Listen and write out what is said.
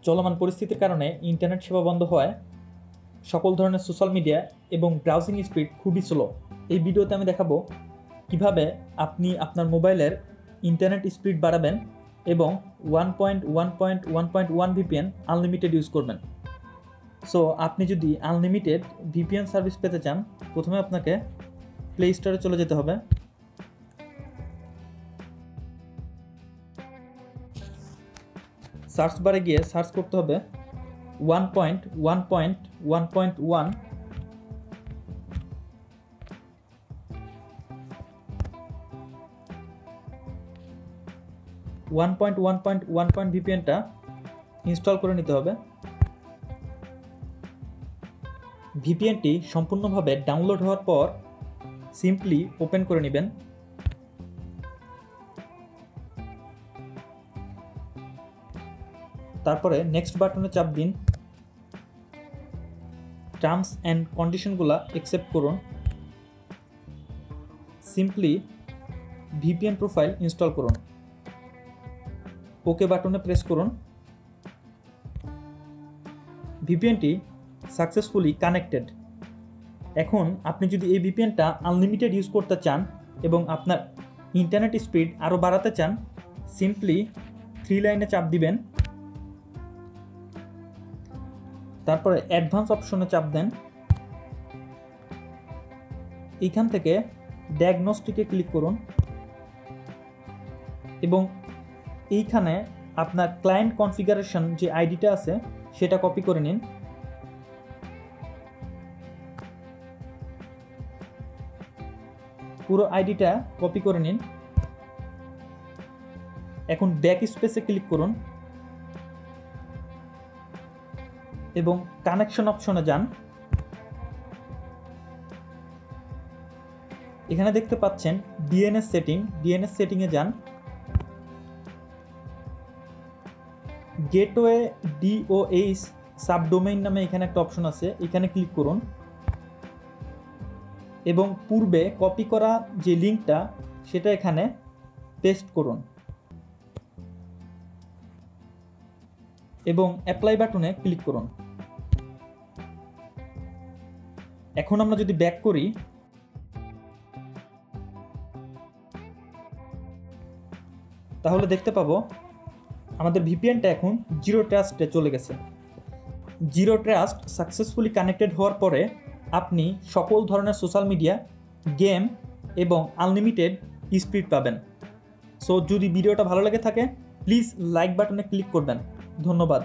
চলমান পরিস্থিতির কারণে ইন্টারনেট সেবা বন্ধ হওয়ায় সকল ধরনের সোশ্যাল মিডিয়া এবং ব্রাউজিং স্পিড খুবই স্লো। এই ভিডিওতে আমি দেখাবো কিভাবে আপনি আপনার মোবাইলের ইন্টারনেট স্পিড বাড়াবেন এবং 1.1.1.1 VPN আনলিমিটেড ইউজ করবেন। সো আপনি যদি আনলিমিটেড VPN সার্ভিস পেতে চান, প্রথমে আপনাকে প্লে স্টোরে চলে যেতে হবে। সার্চ বারে গিয়ে সার্চ করতে হবে 1.1.1.1 1.1.1 VPNটা ইনস্টল করে নিতে হবে। ভিপিএনটি সম্পূর্ণভাবে ডাউনলোড হওয়ার পর সিম্পলি ওপেন করে নেবেন। তারপরে নেক্সট বাটনে চাপ দিন। টার্মস অ্যান্ড কন্ডিশনগুলো অ্যাকসেপ্ট করুন। সিম্পলি ভিপিএন প্রোফাইল ইনস্টল করুন। ওকে বাটনে প্রেস করুন। ভিপিএনটি সাকসেসফুলি কানেক্টেড। এখন আপনি যদি এই ভিপিএনটা আনলিমিটেড ইউজ করতে চান এবং আপনার ইন্টারনেট স্পিড আরও বাড়াতে চান, সিম্পলি 3 লাইনে চাপ দিবেন। তারপরে অ্যাডভান্স অপশনে চাপ দেন। এইখান থেকে ডায়াগনস্টিকে ক্লিক করুন এবং এইখানে আপনার ক্লায়েন্ট কনফিগারেশন যে আইডিটা আছে সেটা কপি করে নিন। পুরো আইডিটা কপি করে নিন। এখন ব্যাক স্পেসে ক্লিক করুন এবং কানেকশন অপশনে যান। এখানে দেখতে পাচ্ছেন ডিএনএস সেটিংয়ে যান। গেটওয়ে DOH সাবডোমেইন নামে এখানে একটা অপশন আছে, এখানে ক্লিক করুন এবং পূর্বে কপি করা যে লিঙ্কটা সেটা এখানে পেস্ট করুন এবং অ্যাপ্লাই বাটনে ক্লিক করুন। এখন আমরা যদি ব্যাক করি, তাহলে দেখতে পাবো আমাদের ভিপিএনটা এখন জিরো ট্রাস্টে চলে গেছে। জিরো ট্রাস্ট সাকসেসফুলি কানেক্টেড হওয়ার পরে আপনি সকল ধরনের সোশ্যাল মিডিয়া, গেম এবং আনলিমিটেড স্পিড পাবেন। সো যদি ভিডিওটা ভালো লেগে থাকে প্লিজ লাইক বাটনে ক্লিক করবেন। ধন্যবাদ।